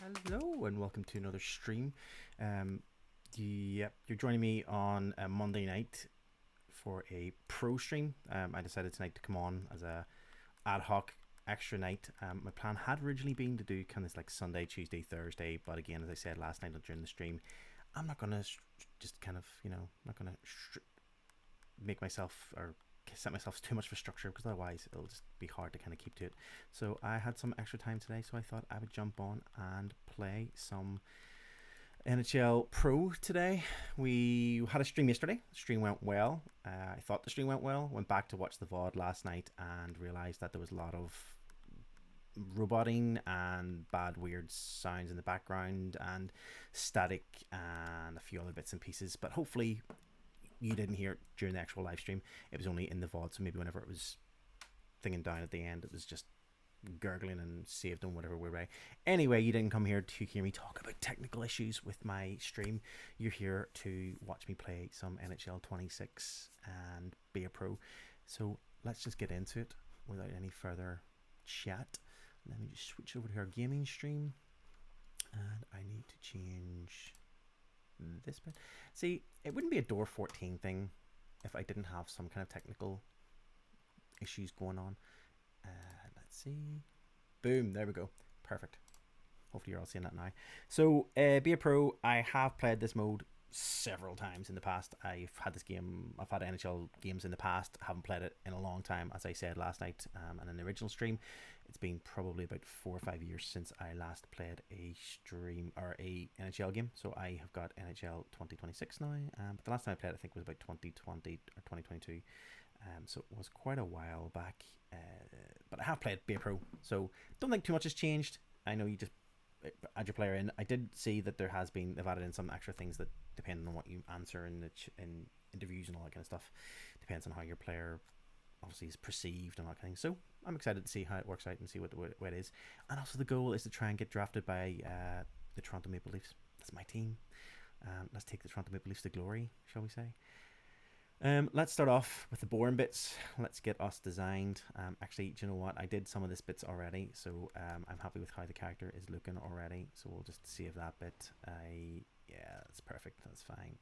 Hello and welcome to another stream. You're joining me on a Monday night for a pro stream. I decided tonight to come on as a ad hoc extra night. My plan had originally been to do kind of like Sunday, Tuesday, Thursday, but again, as I said last night during the stream, I'm not gonna just kind of, not gonna make myself or set myself too much for structure, because otherwise it'll just be hard to kind of keep to it. So I had some extra time today, so I thought I would jump on and play some NHL Pro today. We had a stream yesterday. The stream went well. I thought the stream went well. Went back to watch the VOD last night and realized that there was a lot of roboting and bad weird sounds in the background and static and a few other bits and pieces, but hopefully you didn't hear it during the actual live stream. It was only in the VOD, so maybe whenever it was thinging down at the end, it was just gurgling and saved on whatever way. Anyway, you didn't come here to hear me talk about technical issues with my stream. You're here to watch me play some NHL 26 and be a pro. So let's just get into it without any further chat. Let me just switch over to our gaming stream, and I need to change this bit. See, it wouldn't be a door 14 thing if I didn't have some kind of technical issues going on. Let's see. Boom, there we go. Perfect. Hopefully you're all seeing that now. So be a pro. I have played this mode several times in the past. I've had NHL games in the past. I haven't played it in a long time, as I said last night and in the original stream. It's been probably about 4 or 5 years since I last played a stream or a NHL game. So I have got NHL 2026 now. But the last time I played it, I think, was about 2020 or 2022. So it was quite a while back. But I have played Be a Pro, so don't think too much has changed. I know you just add your player in. I did see that they've added in some extra things that depend on what you answer in interviews and all that kind of stuff. Depends on how your player obviously is perceived and that kind of thing. So I'm excited to see how it works out and see what it is. And also the goal is to try and get drafted by the Toronto Maple Leafs. That's my team. Let's take the Toronto Maple Leafs to glory, shall we say. Let's start off with the boring bits. Let's get us designed. Actually, do you know what? I did some of this bits already, so I'm happy with how the character is looking already. So we'll just save that bit. Yeah, that's perfect. That's fine.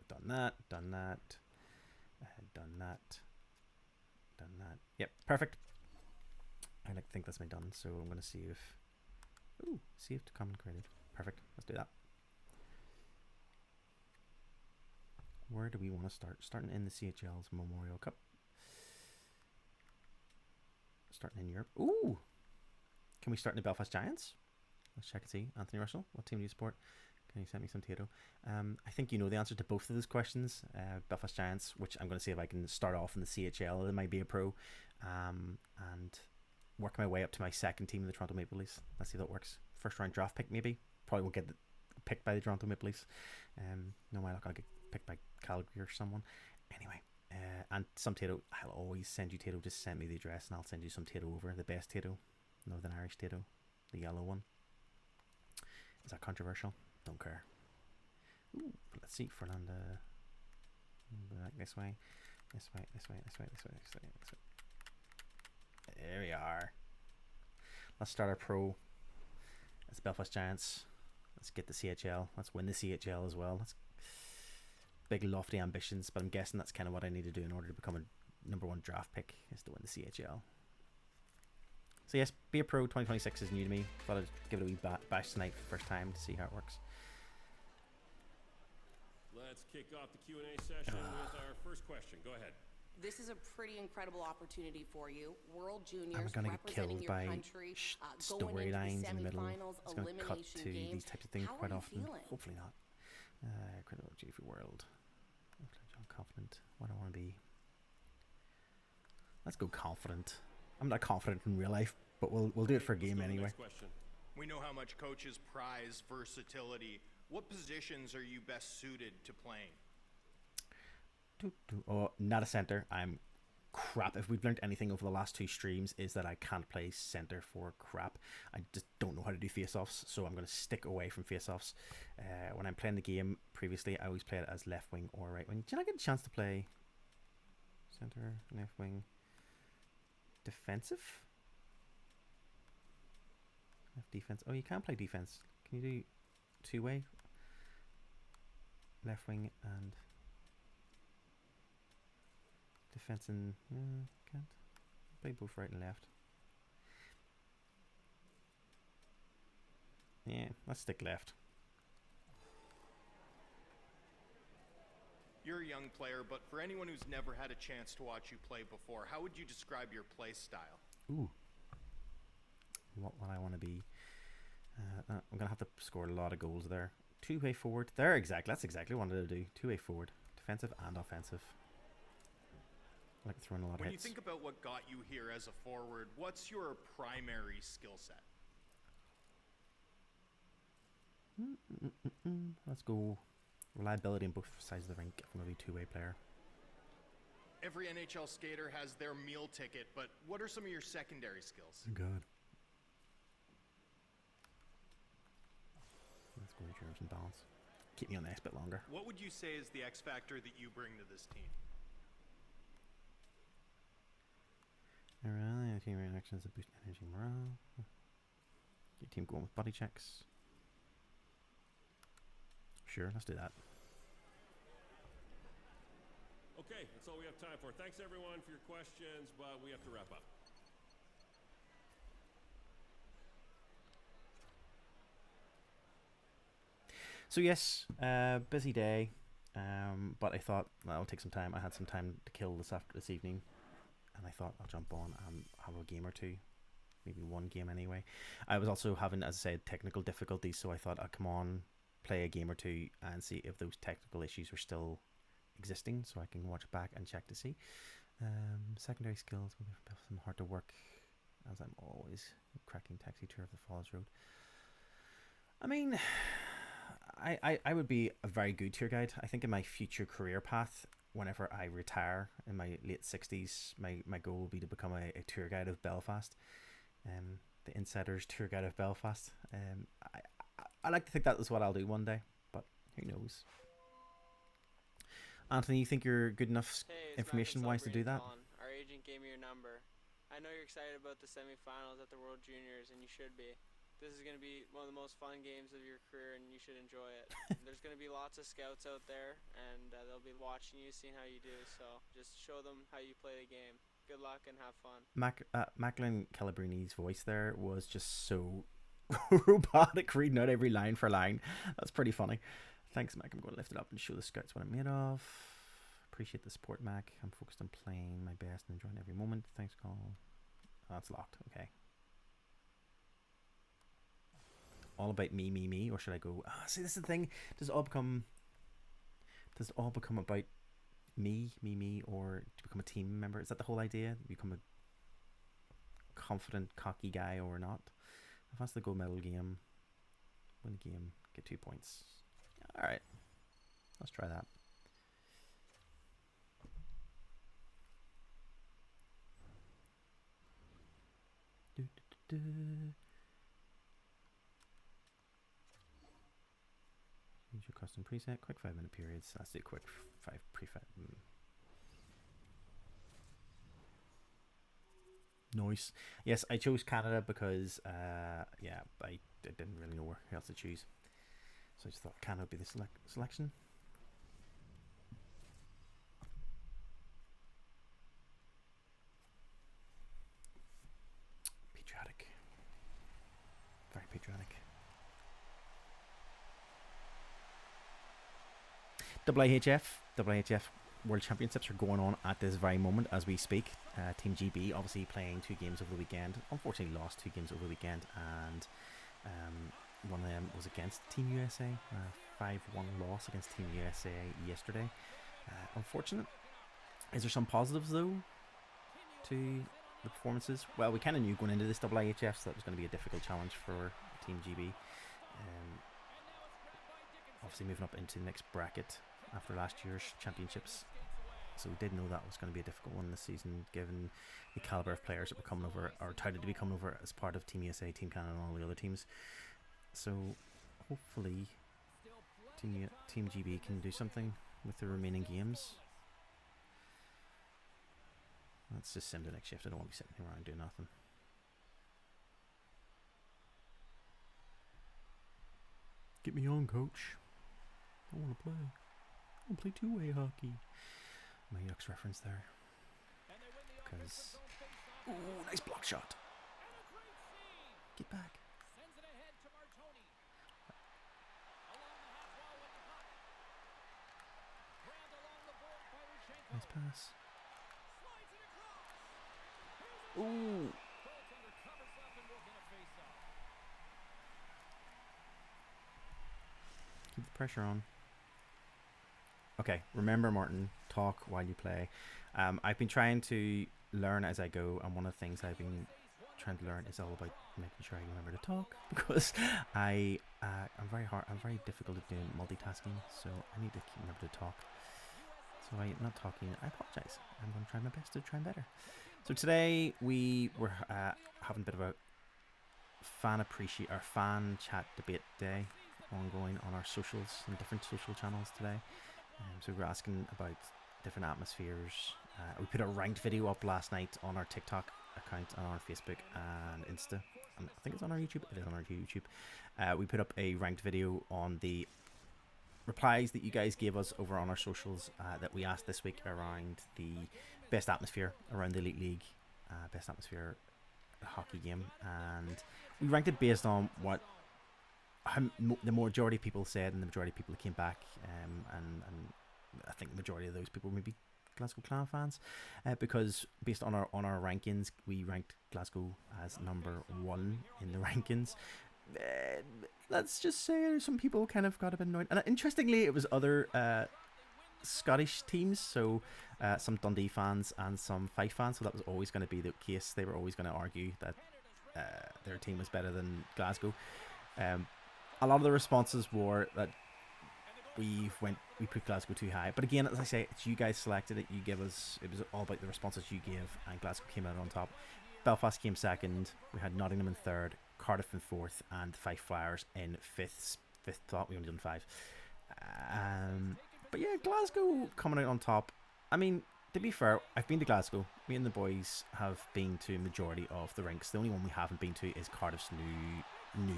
Done that. Done that. Yep, perfect. I like to think that's me done. So I'm gonna save. Ooh, save to common created. Perfect. Let's do that. Where do we want to start? Starting in the CHL's Memorial Cup. Starting in Europe. Ooh! Can we start in the Belfast Giants? Let's check and see. Anthony Russell, what team do you support? Can you send me some Tato? I think you know the answer to both of those questions. Belfast Giants, which I'm going to see if I can start off in the CHL. It might be a pro. And work my way up to my second team in the Toronto Maple Leafs. Let's see if that works. First round draft pick, maybe. Probably won't get picked by the Toronto Maple Leafs. No matter, I'll get picked by Calgary or someone. Anyway, and some Tato. I'll always send you Tato. Just send me the address and I'll send you some Tato over. The best Tato, Northern Irish Tato, the yellow one. Is that controversial? Don't care. Ooh, let's see, Fernanda. This way. There we are. Let's start our pro. It's Belfast Giants. Let's get the CHL. Let's win the CHL as well. Let's big lofty ambitions, but I'm guessing that's kind of what I need to do in order to become a #1 draft pick, is to win the CHL. So yes, Be a Pro 2026 is new to me. Thought I'd give it a wee bash tonight for the first time to see how it works. Let's kick off the Q&A session with our first question. Go ahead. This is a pretty incredible opportunity for you. World Juniors, I'm gonna get representing killed your by country, story lines in the middle. semifinals, It's going to cut to games. these types of things How quite are you often. feeling? Hopefully not. Credible Jiffy World. I'm confident. What do I want to be? Let's go confident. I'm not confident in real life, but we'll do it for a game anyway. Next question. We know how much coaches prize versatility. What positions are you best suited to playing? Oh, not a center. I'm crap. If we've learned anything over the last 2 streams, is that I can't play center for crap. I just don't know how to do face-offs, so I'm going to stick away from face-offs. When I'm playing the game previously, I always played it as left wing or right wing. Did I get a chance to play center, left wing, defensive? Left defense. Oh, you can't play defense. Can you do two-way? Left wing and defense and can't play both right and left. Yeah, let's stick left. You're a young player, but for anyone who's never had a chance to watch you play before, how would you describe your play style? Ooh. What would I want to be? I'm going to have to score a lot of goals there. Two-way forward. There, exactly. That's exactly what I wanted to do. Two-way forward. Defensive and offensive. I like throwing a lot of hits. When you think about what got you here as a forward, what's your primary skill set? Let's go reliability on both sides of the rink. I'm going to be two-way player. Every NHL skater has their meal ticket, but what are some of your secondary skills? Good. Let's go returns and balance. Keep me on the ice a bit longer. What would you say is the X factor that you bring to this team? Alright, team reactions that boost energy and morale. Your team going with body checks. Sure, let's do that. Okay, that's all we have time for. Thanks everyone for your questions, but we have to wrap up. So yes, busy day, but I thought, well, I'll take some time. I had some time to kill this evening, and I thought I'll jump on and have a game or two, maybe one game anyway. I was also having, as I said, technical difficulties, so I thought I'd come on, play a game or two, and see if those technical issues were still existing, so I can watch back and check to see. Secondary skills will be some hard to work, as I'm always cracking taxi tour of the Falls Road. I mean, I would be a very good tour guide. I think in my future career path, whenever I retire in my late 60s, my goal will be to become a tour guide of Belfast. The Insider's tour guide of Belfast. I like to think that is what I'll do one day, but who knows. Anthony, you think you're good enough information-wise to do that? Our agent gave me your number. I know you're excited about the semifinals at the World Juniors, and you should be. This is going to be one of the most fun games of your career, and you should enjoy it. There's going to be lots of scouts out there, and they'll be watching you, seeing how you do. So just show them how you play the game. Good luck and have fun. Macklin Calabrini's voice there was just so robotic, reading out every line for line. That's pretty funny. Thanks, Mac. I'm going to lift it up and show the scouts what I'm made of. Appreciate the support, Mac. I'm focused on playing my best and enjoying every moment. Thanks, call. Oh, that's locked. Okay. All about me, or should I go? See, this is the thing. Does it all become about me, or to become a team member? Is that the whole idea? Become a confident, cocky guy, or not? If that's the gold medal game, win the game, get 2 points. All right, let's try that. Use your custom preset. Quick 5-minute periods. Let's do quick 5 preset. Nice. Yes, I chose Canada because yeah, I didn't really know where else to choose, so I just thought Canada would be the selection. Patriotic, very patriotic. IHF World Championships are going on at this very moment as we speak. Team GB obviously playing 2 games over the weekend. Unfortunately lost 2 games over the weekend, and one of them was against Team USA. 5-1 loss against Team USA yesterday. Unfortunate. Is there some positives though to the performances? Well, we kind of knew going into this IHF so that was going to be a difficult challenge for Team GB. Obviously moving up into the next bracket after last year's championships, so we did know that was going to be a difficult one this season, given the caliber of players that were coming over, or touted to be coming over as part of Team USA, Team Canada, and all the other teams. So hopefully Team GB can do something with the remaining games. Let's just send the next shift. I don't want to be sitting around doing nothing. Get me on, coach. I want to play. I want to play two-way hockey. My Yucks reference there. Because... Oh, nice block shot. Get back. Nice pass. Ooh. Keep the pressure on. Okay, remember, Martin, talk while you play. I've been trying to learn as I go, and one of the things I've been trying to learn is all about making sure I remember to talk, because I'm very difficult at doing multitasking, so I need to remember to talk. So I'm not talking. I apologize. I'm going to try my best to try and better. So today we were having a bit of a fan chat debate day ongoing on our socials and different social channels today. So we were asking about different atmospheres. We put a ranked video up last night on our TikTok account, on our Facebook and Insta. And I think it's on our YouTube. It is on our YouTube. We put up a ranked video on the replies that you guys gave us over on our socials that we asked this week around the best atmosphere around the Elite League, best atmosphere hockey game, and we ranked it based on what the majority of people said, and the majority of people that came back, and I think the majority of those people were maybe Glasgow Clan fans, because based on our rankings, we ranked Glasgow as number 1 in the rankings. Let's just say some people kind of got a bit annoyed, and interestingly it was other Scottish teams, so some Dundee fans and some Fife fans, so that was always going to be the case. They were always going to argue that their team was better than Glasgow. A lot of the responses were that we put Glasgow too high, but again, as I say, it's you guys selected it, you give us, it was all about the responses you gave, and Glasgow came out on top. Belfast came second, we had Nottingham in third, Cardiff in fourth, and Fife Flyers in fifth spot. We only done 5. But yeah, Glasgow coming out on top. I mean, to be fair, I've been to Glasgow. Me and the boys have been to majority of the rinks. The only one we haven't been to is Cardiff's new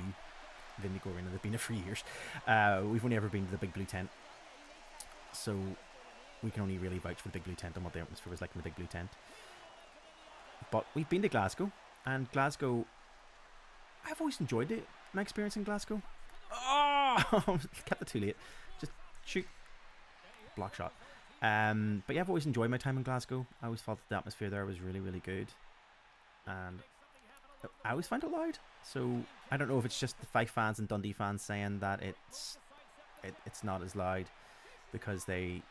Vindigo Arena. They've been there for years. We've only ever been to the Big Blue Tent, so we can only really vouch for the Big Blue Tent and what the atmosphere was like in the Big Blue Tent. But we've been to Glasgow, and Glasgow, I've always enjoyed it. My experience in Glasgow. Oh, kept it too late. Just shoot. Block shot. But yeah, I've always enjoyed my time in Glasgow. I always felt that the atmosphere there was really, really good, and I always find it loud. So I don't know if it's just the Fife fans and Dundee fans saying that it's not as loud because they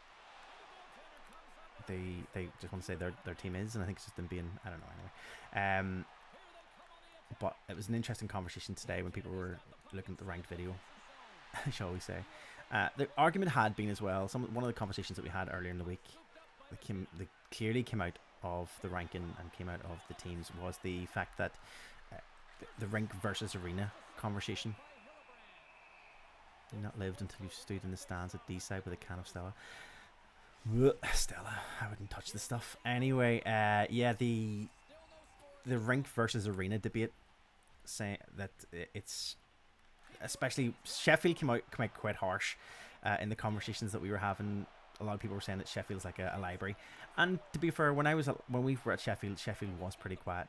just want to say their team is, and I think it's just them being, I don't know, anyway. But it was an interesting conversation today when people were looking at the ranked video, shall we say. The argument had been as well, one of the conversations that we had earlier in the week that clearly came out of the ranking and came out of the teams, was the fact that the rink versus arena conversation. You've not lived until you've stood in the stands at D-side with a can of Stella. Stella, I wouldn't touch the stuff. Anyway, yeah, the rink versus arena debate, saying that it's, especially Sheffield came out quite harsh in the conversations that we were having. A lot of people were saying that Sheffield's like a library, and to be fair, when we were at Sheffield was pretty quiet,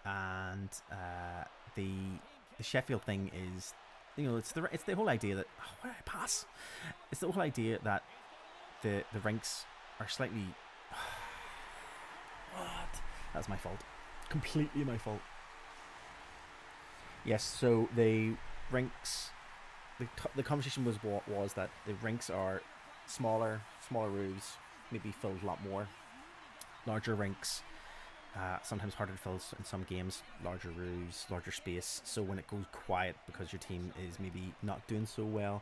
and the Sheffield thing is, you know, it's the whole idea that it's the whole idea that the rinks are slightly what? That's my fault. Completely my fault. Yes, so the rinks, the conversation was that the rinks are smaller roofs, maybe filled a lot more. Larger rinks, sometimes harder to fill in some games. Larger roofs, larger space. So when it goes quiet because your team is maybe not doing so well,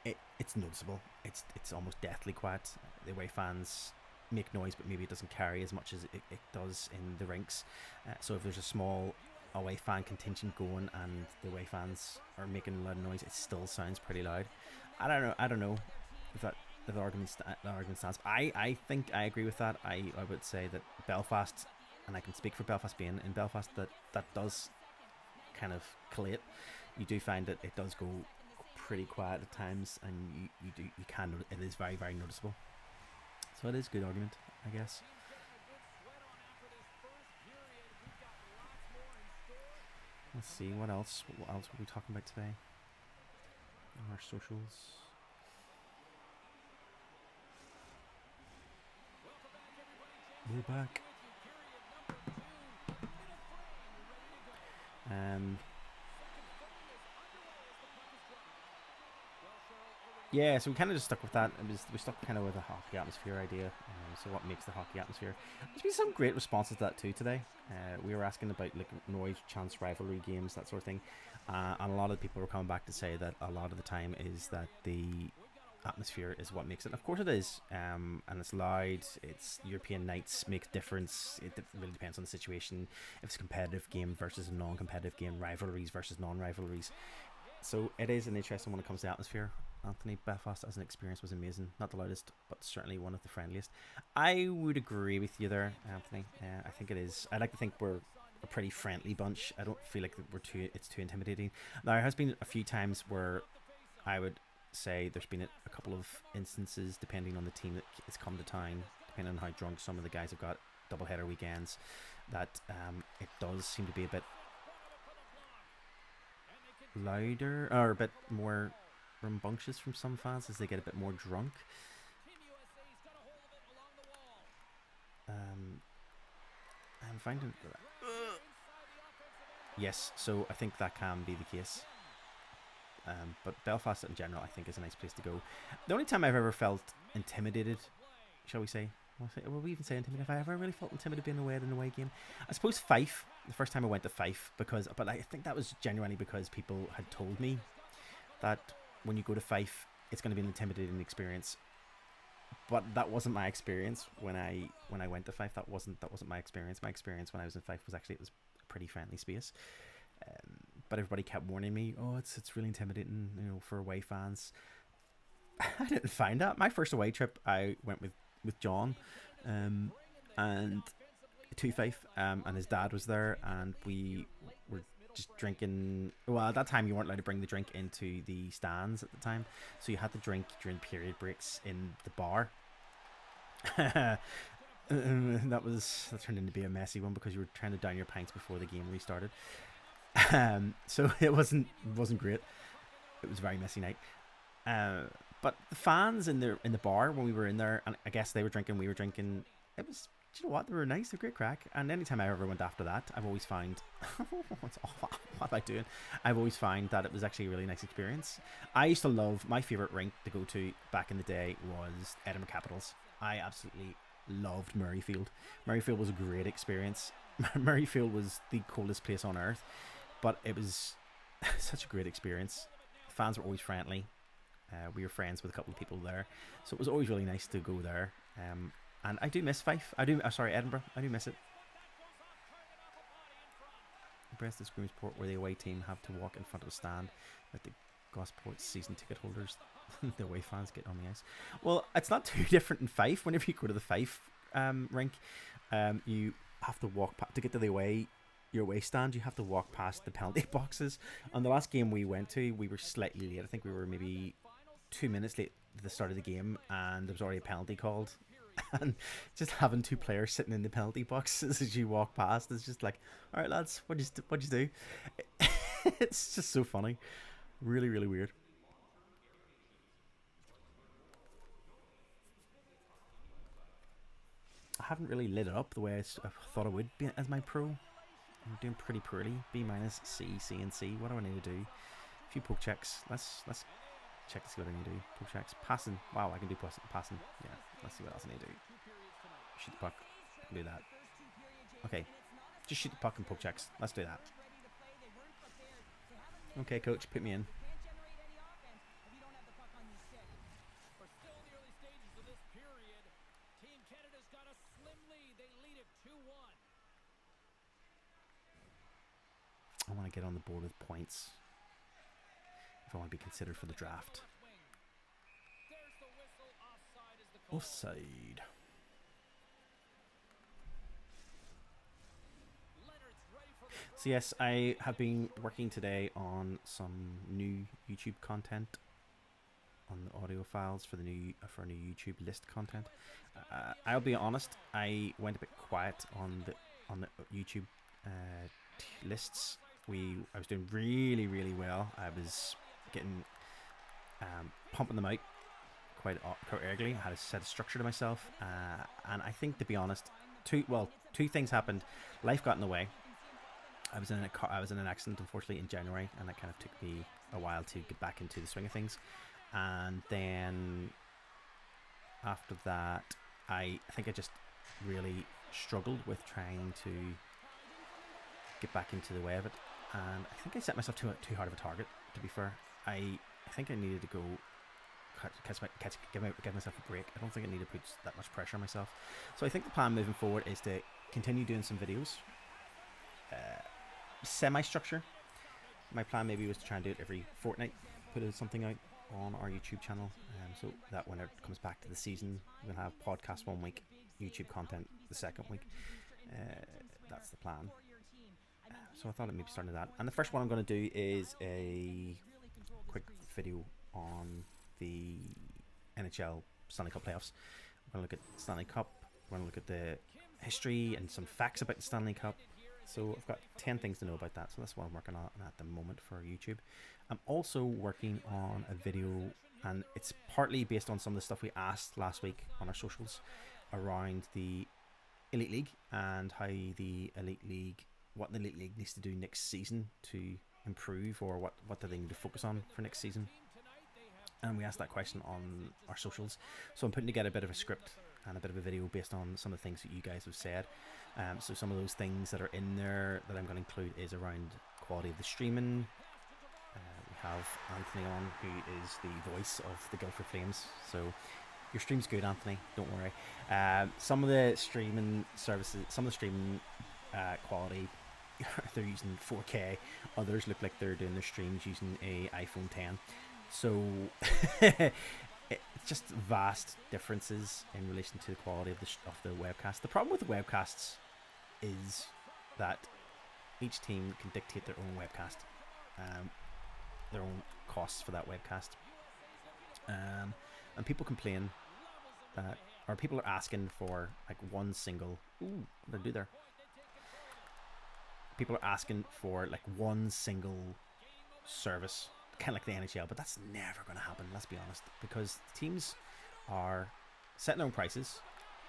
it's noticeable. It's almost deathly quiet. The away fans make noise, but maybe it doesn't carry as much as it does in the rinks. So if there's a small away fan contingent going and the away fans are making a lot of noise, it still sounds pretty loud. I don't know if the argument stands. I think I agree with that. I would say that Belfast, and I can speak for Belfast being in Belfast, that does kind of collate. You do find that it does go pretty quiet at times, and it is very, very noticeable. So it is a good argument, I guess. Let's see, what else were we talking about today on our socials? We're back. Yeah, so we kind of just stuck with that. We stuck kind of with the hockey atmosphere idea. So what makes the hockey atmosphere? There's been some great responses to that too today. We were asking about like noise, chance, rivalry games, that sort of thing, and a lot of people were coming back to say that a lot of the time is that the atmosphere is what makes it. Of course it is, and it's loud. It's European nights makes difference. It really depends on the situation. If it's a competitive game versus a non-competitive game, rivalries versus non-rivalries. So it is an interesting when it comes to atmosphere. Anthony, Belfast as an experience was amazing. Not the loudest, but certainly one of the friendliest. I would agree with you there, Anthony. I think it is. I like to think we're a pretty friendly bunch. I don't feel like it's too intimidating. Now, there has been a few times where I would say there's been a couple of instances, depending on the team that has come to town, depending on how drunk some of the guys have got, doubleheader weekends, that it does seem to be a bit louder or a bit more rambunctious from some fans as they get a bit more drunk. I'm finding yes, so I think that can be the case. But Belfast in general, I think, is a nice place to go. The only time I've ever felt intimidated, shall we say? Will we even say intimidated? Have I ever really felt intimidated being away at an away game? I suppose Fife. The first time I went to Fife, but I think that was genuinely because people had told me that when you go to Fife, it's going to be an intimidating experience. But that wasn't my experience when I went to Fife. That wasn't my experience. My experience when I was in Fife was actually, it was a pretty friendly space. But everybody kept warning me, oh, it's really intimidating, for away fans. I didn't find that. My first away trip, I went with John, and to Fife, and his dad was there, and we were just drinking. Well, at that time you weren't allowed to bring the drink into the stands at the time, so you had to drink during period breaks in the bar. That turned into be a messy one because you were trying to down your pints before the game restarted. So it wasn't great. It was a very messy night. But the fans in the bar when we were in there, and I guess they were drinking, we were drinking. It was, do you know what? They were nice. They were great crack. And anytime I ever went after that, I've always found what am I doing? I've always found that it was actually a really nice experience. I used to love, my favorite rink to go to back in the day was Edinburgh Capitals. I absolutely loved Murrayfield. Murrayfield was a great experience. Murrayfield was the coldest place on earth, but it was such a great experience. Fans were always friendly. We were friends with a couple of people there, so it was always really nice to go there. And I do miss Fife. Edinburgh. I do miss it. Brest is Grimsport, where the away team have to walk in front of a stand that the Gosport season ticket holders, the away fans, get on the ice. Well, it's not too different in Fife. Whenever you go to the Fife rink, you have to walk to get to your away stand. You have to walk past the penalty boxes. On the last game we went to, we were slightly late. I think we were maybe 2 minutes late at the start of the game, and there was already a penalty called. And just having two players sitting in the penalty boxes as you walk past is just like, all right, lads, what'd you do? It's just so funny, really, really weird. I haven't really lit it up the way I thought I would be as my pro. I'm doing pretty poorly. B minus, C, C, and C. What do I need to do? A few poke checks. Let's check to see what I need to do. Poke checks. Passing. Wow, I can do passing. Yeah. Let's see what else I need to do. Shoot the puck. I can do that. Okay. Just shoot the puck and poke checks. Let's do that. Okay, coach, put me in. I want to get on the board with points if I want to be considered for the draft. Offside. So yes, I have been working today on some new YouTube content, on the audio files for the new YouTube list content. I'll be honest, I went a bit quiet on the YouTube lists. I was doing really well. I was getting pumping them out quite early. I had a set of structure to myself, and I think, to be honest, two things happened. Life got in the way. I was in an accident, unfortunately, in January, and it kind of took me a while to get back into the swing of things. And then after that, I think I just really struggled with trying to get back into the way of it, and I think I set myself too hard of a target. To be fair, I think I needed to go give myself a break. I don't think I need to put that much pressure on myself. So I think the plan moving forward is to continue doing some videos, semi-structure. My plan maybe was to try and do it every fortnight, put something out on our YouTube channel, so that when it comes back to the season, we'll have podcast 1 week, YouTube content the second week. That's the plan. So I thought I'd maybe start with that. And the first one I'm going to do is a quick video on the NHL Stanley Cup playoffs. We're going to look at Stanley Cup. We're going to look at the history and some facts about the Stanley Cup. So I've got 10 things to know about that. So that's what I'm working on at the moment for YouTube. I'm also working on a video, and it's partly based on some of the stuff we asked last week on our socials around the Elite League and how what the Elite League needs to do next season to improve, or what do they need to focus on for next season. And we asked that question on our socials. So I'm putting together a bit of a script and a bit of a video based on some of the things that you guys have said. So some of those things that are in there that I'm going to include is around quality of the streaming. We have Anthony on, who is the voice of the Guildford Flames. So your stream's good, Anthony, don't worry. Some of the streaming services, some of the streaming quality, they're using 4K. Others look like they're doing their streams using a iPhone 10. So it's just vast differences in relation to the quality of the webcast. The problem with the webcasts is that each team can dictate their own webcast, their own costs for that webcast, and people complain that, or people are asking for like one single. Ooh, what did I do there? People are asking for like one single service, kind of like the NHL, but that's never going to happen, let's be honest, because teams are setting their own prices,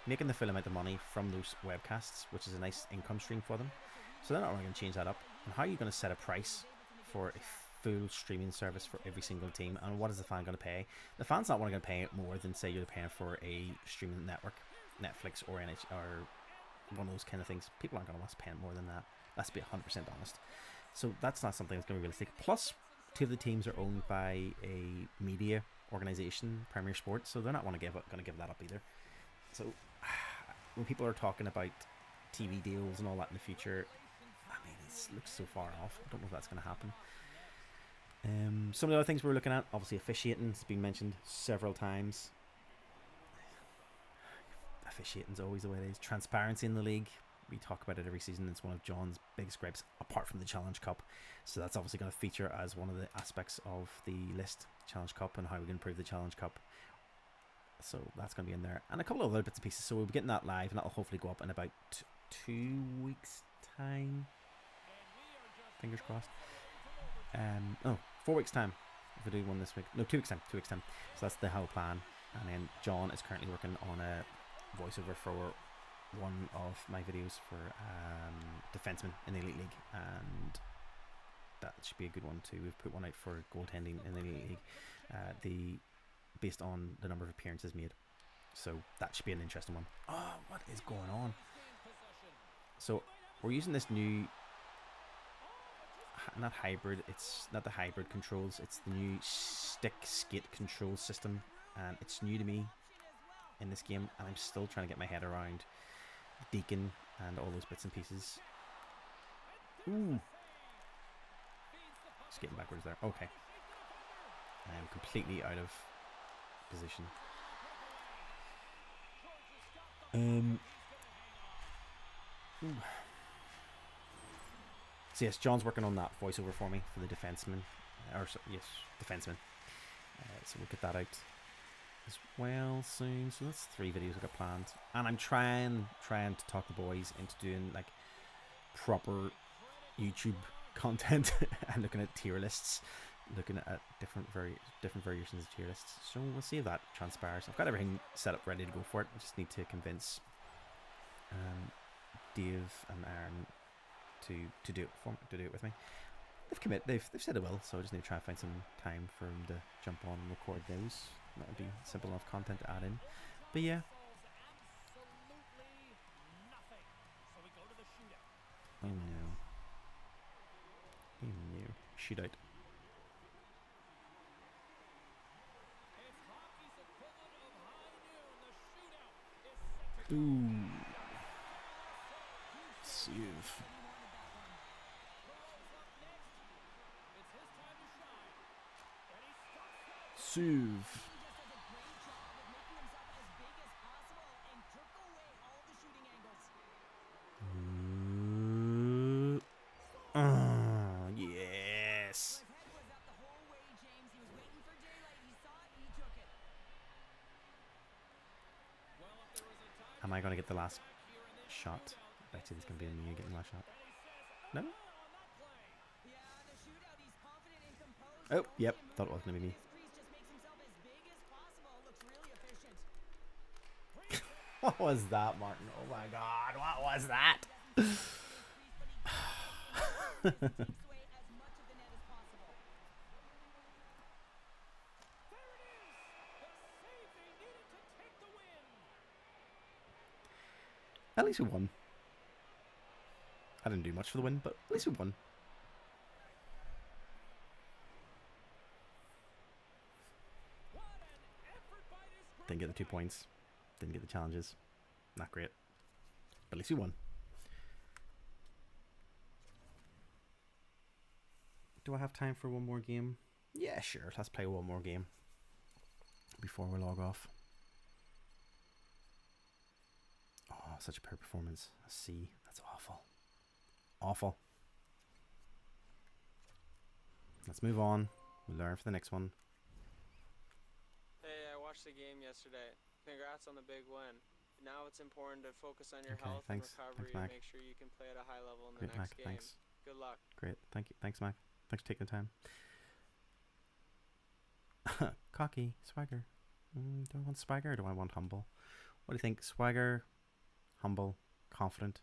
making the full amount of money from those webcasts, which is a nice income stream for them. So they're not really going to change that up. And how are you going to set a price for a full streaming service for every single team? And what is the fan going to pay? The fan's not going to pay more than, say, you're paying for a streaming network, Netflix or NHL or one of those kind of things. People aren't going to want to pay more than that. Let's be 100% honest. So that's not something that's going to be realistic. Plus, 2 of the teams are owned by a media organization, Premier Sports, so they're not going to give that up either. So when people are talking about TV deals and all that in the future, I mean, it looks so far off. I don't know if that's going to happen. Some of the other things we're looking at, obviously officiating has been mentioned several times. Officiating's always the way it is. Transparency in the league. We talk about it every season. It's one of John's biggest gripes, apart from the Challenge Cup. So that's obviously going to feature as one of the aspects of the list, Challenge Cup, and how we can improve the Challenge Cup. So that's going to be in there. And a couple of other bits and pieces. So we'll be getting that live, and that'll hopefully go up in about 2 weeks' time. Fingers crossed. 4 weeks' time. If we do one this week. No, 2 weeks' time. 2 weeks' time. So that's the whole plan. And then John is currently working on a voiceover for one of my videos for defensemen in the Elite League, and that should be a good one too. We've put one out for goaltending in the Elite League, based on the number of appearances made, so that should be an interesting one. Oh, what is going on? So we're using this new, not hybrid, it's not the hybrid controls, it's the new stick skate control system, and it's new to me in this game, and I'm still trying to get my head around Deacon and all those bits and pieces. Ooh, skating backwards there. Okay, I am completely out of position. Ooh. So yes, John's working on that voiceover for me for the defenseman, yes, defenseman. So we'll get that out as well soon. So that's 3 videos I got planned, and I'm trying to talk the boys into doing like proper YouTube content and looking at tier lists, looking at different variations of tier lists. So we'll see if that transpires. I've got everything set up ready to go for it. I just need to convince Dave and Aaron to do it with me. They've committed. They've said it will. So I just need to try and find some time for them to jump on and record those. That would be simple enough content to add in. But yeah. Oh no. Oh no. Shootout. Ooh. Save. Save. Yes. Am I going to get the last shot? I bet you it's going to be me getting the last shot. No? Oh, yep. Thought it was going to be me. What was that, Martin? Oh my god, what was that? At least we won. I didn't do much for the win, but at least we won. Didn't get the 2 points. Didn't get the challenges. Not great. But at least we won. Do I have time for one more game? Yeah, sure. Let's play one more game before we log off. Oh, such a poor performance. A C. That's awful. Awful. Let's move on. We'll learn for the next one. Hey, I watched the game yesterday. Congrats on the big win. Now it's important to focus on your health thanks. and recovery Thanks, and make sure you can play at a high level in the Great, next Mac. game. Thanks. Good luck. Great. Thank you. Thanks, Mac. Thanks for taking the time. Cocky. Swagger. Do I want swagger or do I want humble? What do you think? Swagger, humble, confident.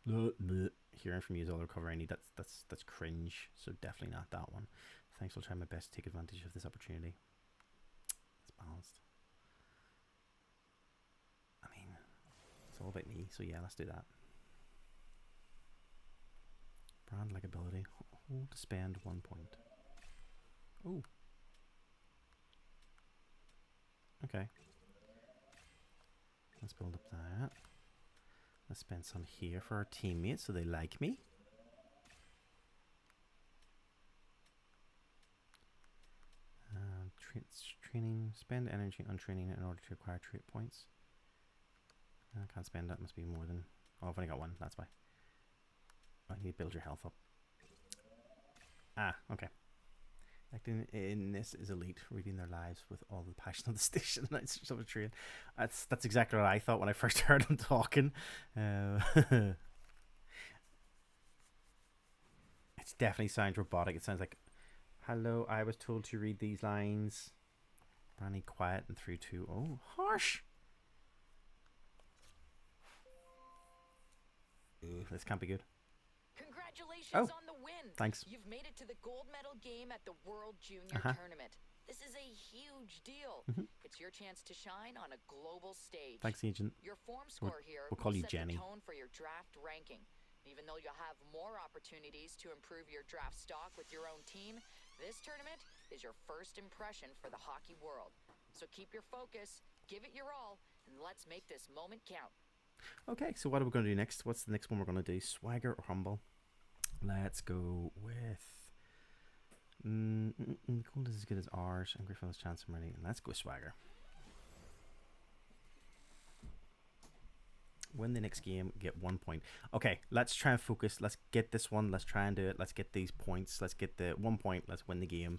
Hearing from you is all the recovery I need. That's cringe. So definitely not that one. Thanks. I'll try my best to take advantage of this opportunity. It's balanced. I mean, it's all about me. So yeah, let's do that. Brand like ability. Hold to spend 1 point. Oh. Okay. Let's build up that. Let's spend some here for our teammates so they like me. Training. Spend energy on training in order to acquire trait points. I can't spend that. Must be more than... Oh, I've only got 1. That's why. Oh, you need to build your health up. Ah, okay. Acting in this is elite, reading their lives with all the passion of the station. That's exactly what I thought when I first heard him talking. It definitely sounds robotic. It sounds like, hello, I was told to read these lines. Brandy, quiet and 3, 2. Oh, harsh. Ooh, this can't be good. Congratulations on the win. Thanks. You've made it to the gold medal game at the World Junior Tournament. This is a huge deal. It's your chance to shine on a global stage. Thanks, Agent. Your form score here we'll call will you set Jenny. the tone for your draft ranking. Even though you'll have more opportunities to improve your draft stock with your own team, this tournament is your first impression for the hockey world. So keep your focus, give it your all, and let's make this moment count. Okay, so what are we going to do next? What's the next one we're going to do? Swagger or humble? Let's go with... Gold is as good as ours. And Griffin's chance I'm ready. Let's go swagger. Win the next game, get 1 point. Okay, let's try and focus. Let's get this one. Let's try and do it. Let's get these points. Let's get the 1 point. Let's win the game.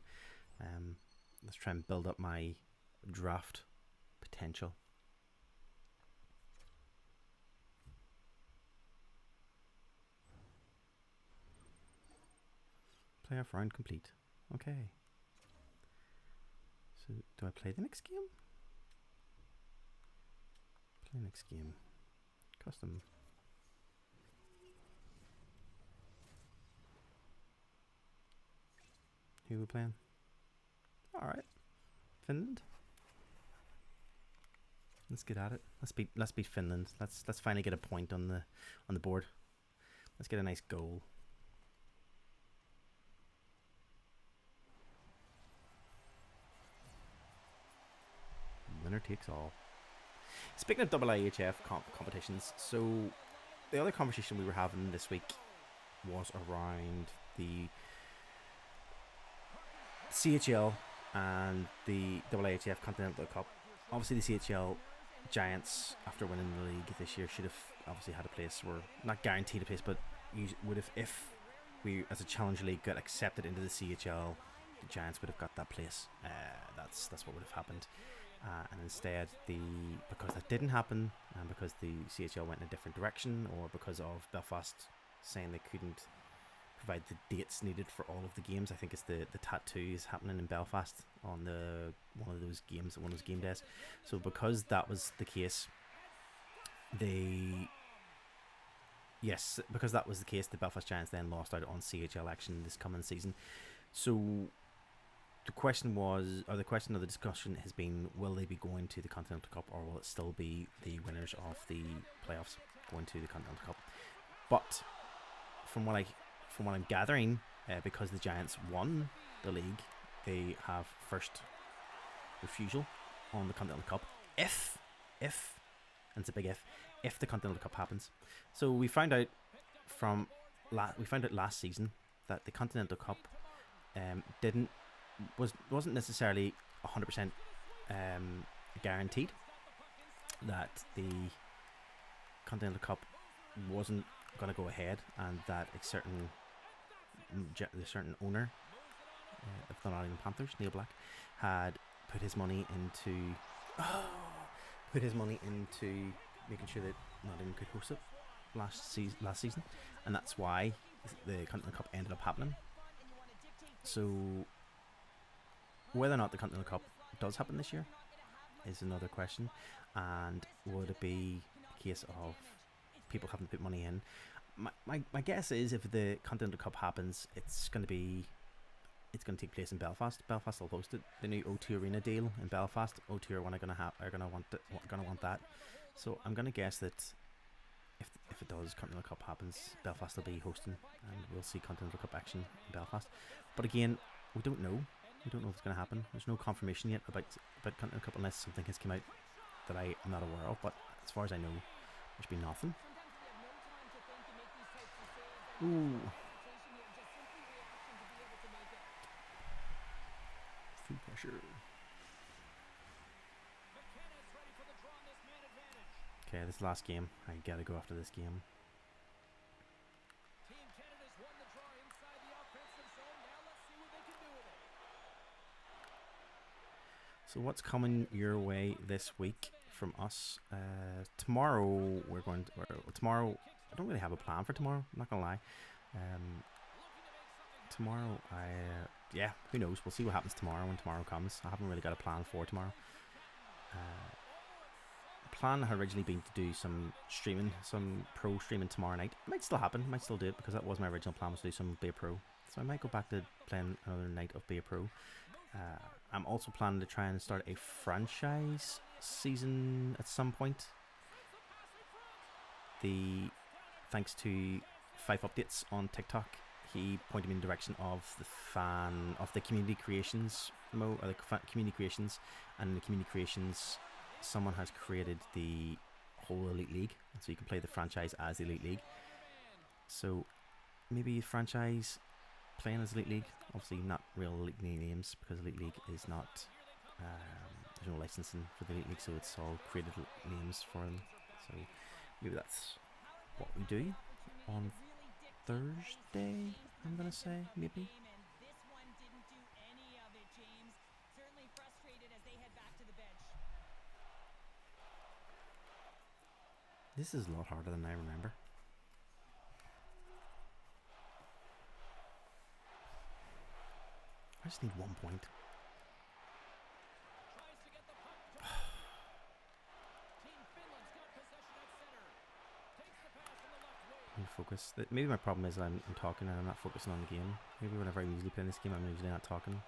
Let's try and build up my draft potential. Playoff round complete. Okay. So, do I play the next game? Play next game. Custom. Who are we playing? Alright. Finland. Let's get at it. Let's beat Finland. Let's finally get a point on the board. Let's get a nice goal. Winner takes all. Speaking of IIHF competitions, so the other conversation we were having this week was around the CHL and the IIHF Continental Cup. Obviously the CHL Giants, after winning the league this year, should have obviously had a place, or not guaranteed a place, but you would have, if we as a Challenge League got accepted into the CHL, the Giants would have got that place. That's what would have happened. And instead, because that didn't happen, and because the CHL went in a different direction, or because of Belfast saying they couldn't provide the dates needed for all of the games, I think it's the tattoo is happening in Belfast on one of those games, one of those game days. So because that was the case, the Belfast Giants then lost out on CHL action this coming season. So the question of the discussion has been, will they be going to the Continental Cup, or will it still be the winners of the playoffs going to the Continental Cup? But from what I'm gathering, because the Giants won the league, they have first refusal on the Continental Cup if and it's a big if the Continental Cup happens. So we found out last season that the Continental Cup wasn't necessarily 100% guaranteed, that the Continental Cup wasn't going to go ahead, and that a certain owner of the Nottingham Panthers, Neil Black, had put his money into making sure that Nottingham could host it last season, and that's why the Continental Cup ended up happening. So whether or not the Continental Cup does happen this year is another question, and would it be a case of people having to put money in? My guess is, if the Continental Cup happens, it's going to take place in Belfast. Belfast will host it. The new O2 Arena deal in Belfast, O2 are going to want that. So I'm going to guess that if it does, Continental Cup happens, Belfast will be hosting, and we'll see Continental Cup action in Belfast. But again, we don't know. We don't know what's going to happen. There's no confirmation yet about Continental Cup, unless something has come out that I am not aware of. But as far as I know, there's been nothing. Ooh. Food pressure. Okay, this last game. I gotta go after this game. So what's coming your way this week from us? Tomorrow tomorrow I don't really have a plan for tomorrow, I'm not gonna lie. Tomorrow who knows, we'll see what happens tomorrow when tomorrow comes. I haven't really got a plan for tomorrow. The plan had originally been to do some streaming, some pro streaming tomorrow night. It might still happen, might still do it, because that was my original plan, was to do some Bay Pro. So I might go back to playing another night of Bay Pro. I'm also planning to try and start a franchise season at some point. Thanks to 5 Updates on TikTok, he pointed me in the direction of the community creations community creations, and in the community creations, someone has created the whole Elite League, so you can play the franchise as the Elite League. So maybe franchise playing as Elite League, obviously not real Elite League names, because Elite League is not there's no licensing for the Elite League, so it's all created names for them. So maybe that's what we do on Thursday, I'm gonna say, maybe. This is a lot harder than I remember. I just need 1 point. Focus. Maybe my problem is I'm talking and I'm not focusing on the game. Maybe whenever I usually play this game, I'm usually not talking.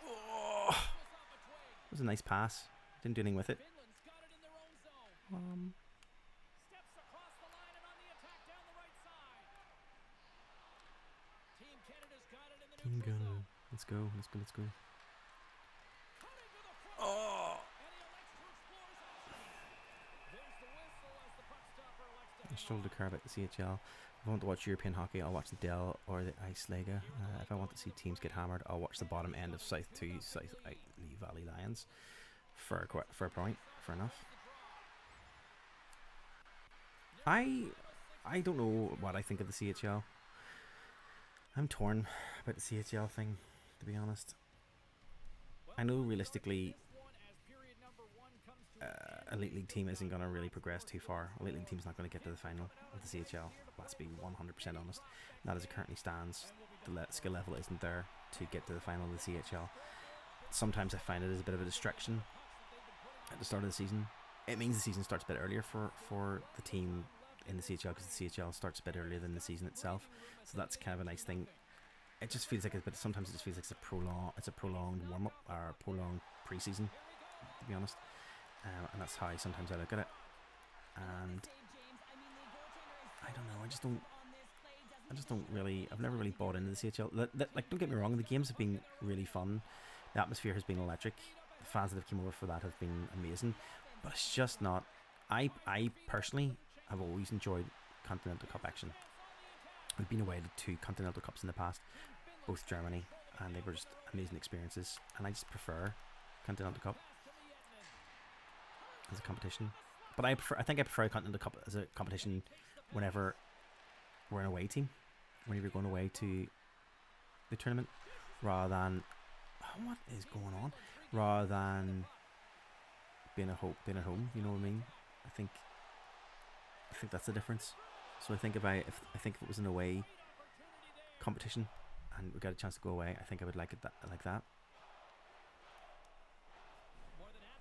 Oh, it was a nice pass. Didn't do anything with it. Team Gunner. Let's go. Let's go. Let's go. Oh. I struggle to care about the CHL. If I want to watch European hockey, I'll watch the Dell or the Ice Liga. If I want to see teams get hammered, I'll watch the bottom end of South 2, South Lee Valley Lions. For a point, fair enough. I don't know what I think of the CHL. I'm torn about the CHL thing, to be honest. I know realistically Elite League team isn't going to really progress too far. Elite League team's not going to get to the final of the CHL. Let's be 100% honest. Not as it currently stands. The skill level isn't there to get to the final of the CHL. Sometimes I find it as a bit of a distraction at the start of the season. It means the season starts a bit earlier for the team in the CHL, because the CHL starts a bit earlier than the season itself. So that's kind of a nice thing. It just feels like a bit. Sometimes it just feels like it's a prolonged warm up or prolonged preseason, to be honest. And that's how sometimes I look at it. And I don't know. I just don't really. I've never really bought into the CHL. Like, don't get me wrong. The games have been really fun. The atmosphere has been electric. The fans that have come over for that have been amazing. But it's just not. I personally have always enjoyed Continental Cup action. We've been away to 2 Continental Cups in the past, both Germany, and they were just amazing experiences. And I just prefer Continental Cup as a competition. But I think I prefer Continental Cup as a competition whenever we're an away team, whenever you're going away to the tournament, rather than what is going on, rather than being at home. You know what I mean? I think that's the difference. So I think if it was an away competition and we got a chance to go away, I think I would like that.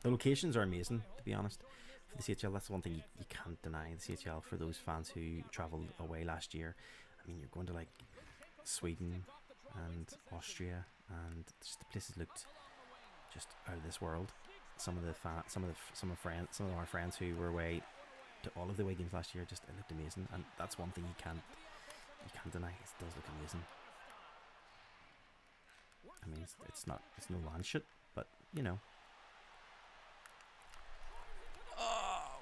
The locations are amazing, to be honest. For the CHL, that's the one thing you can't deny. The CHL, for those fans who travelled away last year, I mean, you're going to like Sweden and Austria, and just the places looked just out of this world. Some of our friends who were away to all of the away games last year, just it looked amazing, and that's one thing you can't deny. It does look amazing. I mean, it's no land shit, but you know.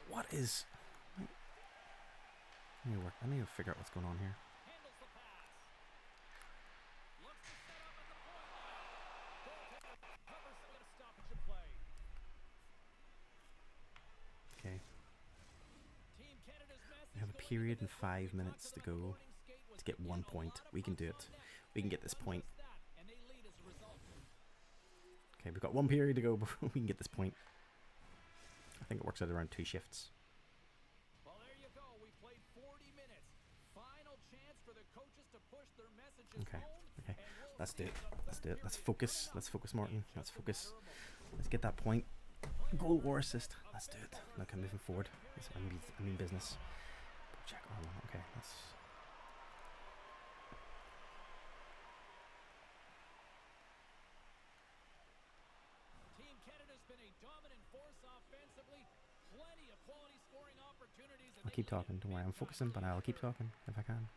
What is? I need to figure out what's going on here. Okay. We have a period and 5 minutes to go to get 1 point. We can do it. We can get this point. Okay, we've got 1 period to go before we can get this point. I think it works out around 2 shifts. Well, there you go. We played 40 minutes. Final chance for the coaches to push their messages Okay. home. Okay. Let's do it. Let's focus. Let's focus, Martin. Let's focus. Let's get that point. Goal or assist. Let's do it. Look, I'm moving forward. I mean business. Check on. Okay. Let's. Team Canada's been a dominant force offensively. Plenty of quality scoring opportunities. I'll keep talking. Don't worry, I'm focusing, but I'll keep talking if I can.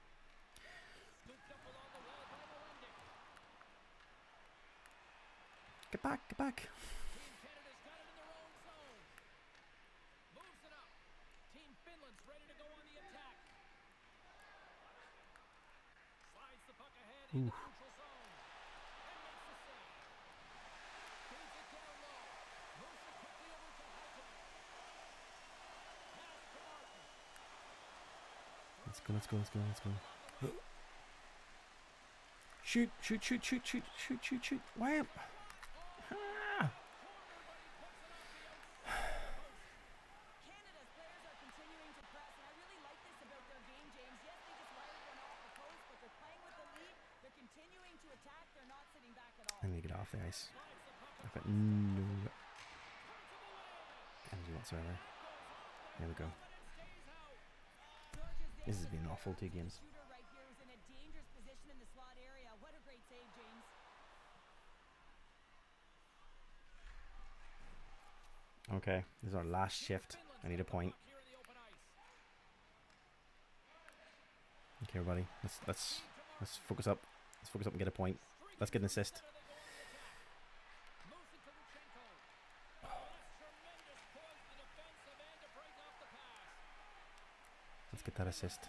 Get back, get back. Team Canada's got it in their own zone. Moves it up. Team Finland's ready to go on the attack. Slides the puck ahead in the neutral zone. And makes the save. Feeds it down low. Let's go, let's go, let's go, let's go. Shoot, shoot, shoot, shoot, shoot, shoot, shoot, shoot. Wham! Ah! Canada's players are continuing to press, and I really like this about their game, James. Yes, they just fired one off the post, but they're playing with the lead. They're continuing to attack. They're not sitting back at all. I need to get off the ice. I've got no energy whatsoever. There we go. This has been awful 2 games. Shooter right here is in a dangerous position in the slot area. What a great save, James. Okay, this is our last shift. I need a point. Okay, everybody, let's focus up. Let's focus up and get a point. Let's get an assist. Let's get that assist,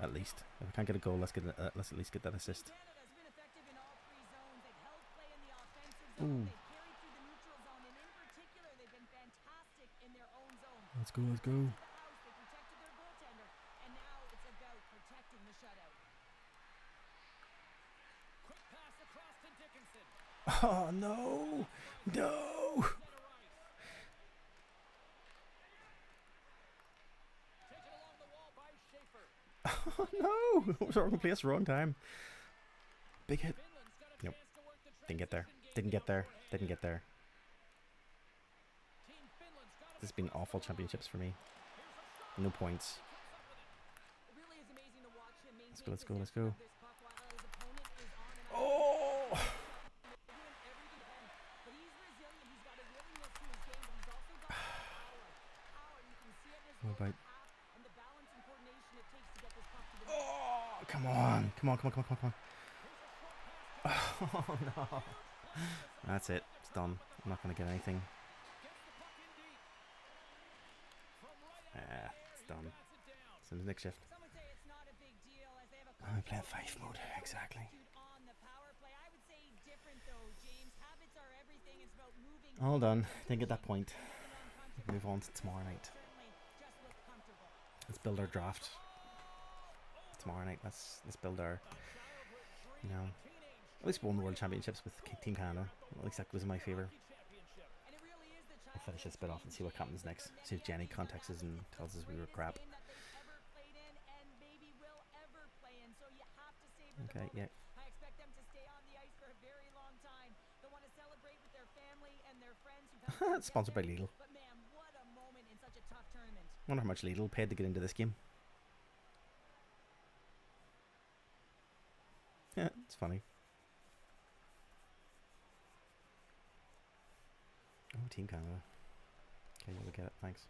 at least. If we can't get a goal, let's at least get that assist. Canada's been effective in all 3 zones. They've held play in the offensive Ooh. zone. They've carried through the neutral zone, and in particular, they've been fantastic in their own zone. Let's go, let's go. The house, they protected their goaltender, and now it's about protecting the shutout. Quick pass across to Dickinson. Oh no, no! Taken along the wall by Schaefer. Oh no! It was wrong place, wrong time. Big hit. Finland's got a Nope. chance to work the Didn't get there. transition game Didn't get there. forehand. Didn't get there. Team Finland's got a This has been awful championships for me. No points. It really is amazing to watch him maintain Let's go, let's possession go, let's go. of this puck while his opponent is on and Oh! They're doing everything they can, but he's resilient. He's got a willingness to his game, but he's also got power. Power, you can see it in his What lower about- half and the balance and coordination it takes to get this puck to the net. Oh, come on. Come on, come on, come on, come on, come on. Oh no. That's it. It's done. I'm not going to get anything. It's done. So the next shift. Some would say it's not a big deal as they have a I'm playing control 5 mode. Exactly. attitude on the power play. I would say different though, James. Habits are everything. It's about moving. All done. Didn't get that point. Uncomfortable. Move on to tomorrow night. Certainly just look comfortable. Let's build our draft. Tomorrow night. Let's build our, you know, at least won the World Championships with Team Canada. At least that was in my favour. And it really is the We'll finish this bit off and see what happens next. See if Jenny contacts us and tells us we were crap. game that they've ever played in and maybe will ever play in. So you have to savor the Okay, moment. yeah. I expect them to stay on the ice for a very long time. They want to celebrate with their family and their friends who helped them get Sponsored by there. Lidl. But man, what a moment in such a tough tournament. Wonder how much Lidl paid to get into this game. Yeah, it's funny. Oh, Team Canada. Okay, yeah, we get it. Thanks.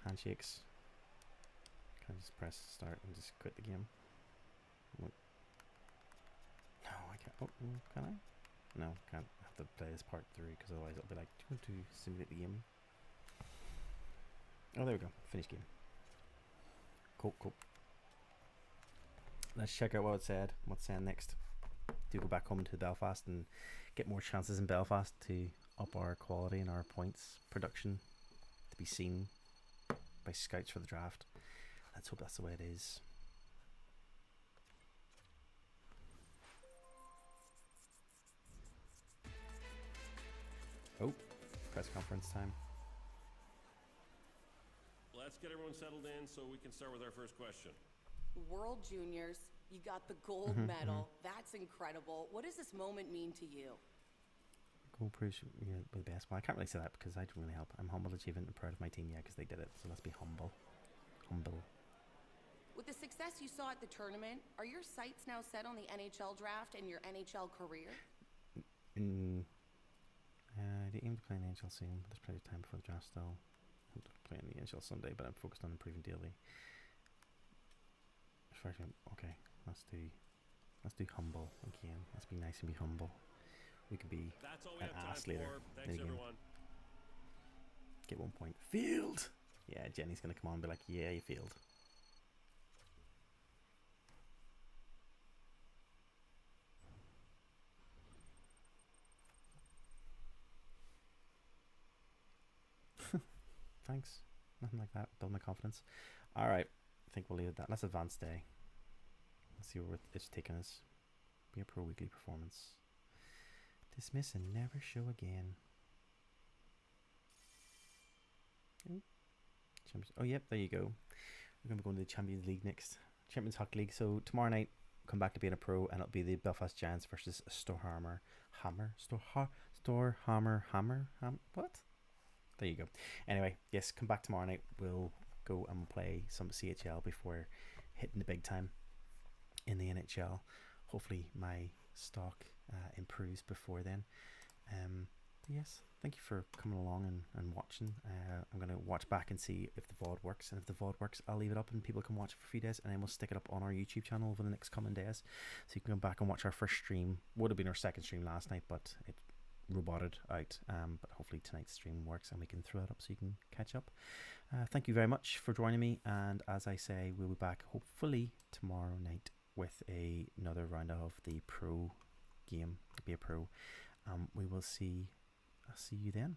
Handshakes. Can I just press start and just quit the game? What? No, I can't. Oh, can I? No, can't. I have to play this part through because otherwise it'll be like, do you want to simulate the game? Oh, there we go. Finish game. Cool, cool. Let's check out what it said. What's saying next? Do go back home to Belfast and get more chances in Belfast to up our quality and our points production to be seen by scouts for the draft. Let's hope that's the way it is. Oh, press conference time. Let's get everyone settled in so we can start with our first question. World Juniors, you got the gold medal. That's incredible. What does this moment mean to you? Go appreciate with the best. Well, I can't really say that because I didn't really help. I'm humbled, achieving, and proud of my team. Yeah, because they did it. So let's be humble. Humble. With the success you saw at the tournament, are your sights now set on the NHL draft and your NHL career? I aim to play in the NHL soon, but there's plenty of time before the draft still. I hope to play in the NHL someday, but I'm focused on improving daily. Okay, let's do humble again. Let's be nice and be humble. We could be That's all we an have time ass later. for. There Thanks, you go. everyone. Get 1 point. Field! Yeah, Jenny's gonna come on and be like, yeah, you failed. Thanks. Nothing like that. Build my confidence. Alright. think we'll leave it at that. Let's advance day. Let's see where it's taking us. Be a pro weekly performance. Dismiss and never show again. Oh, yep, there you go. We're going to be going to the Champions League next. Champions Hockey League. So tomorrow night, come back to being a pro, and it'll be the Belfast Giants versus Storhammer. What? There you go. Anyway, yes, come back tomorrow night. We'll go and play some CHL before hitting the big time in the NHL. Hopefully my stock improves before then. Yes, thank you for coming along and watching. I'm going to watch back and see if the VOD works, and if the VOD works, I'll leave it up and people can watch it for a few days, and then we'll stick it up on our YouTube channel over the next coming days, so you can go back and watch our first stream. Would have been our second stream last night, but it roboted out, but hopefully tonight's stream works and we can throw it up so you can catch up. Thank you very much for joining me, and as I say, we'll be back hopefully tomorrow night with another round of the pro game, Be a Pro. We will see. I'll see you then.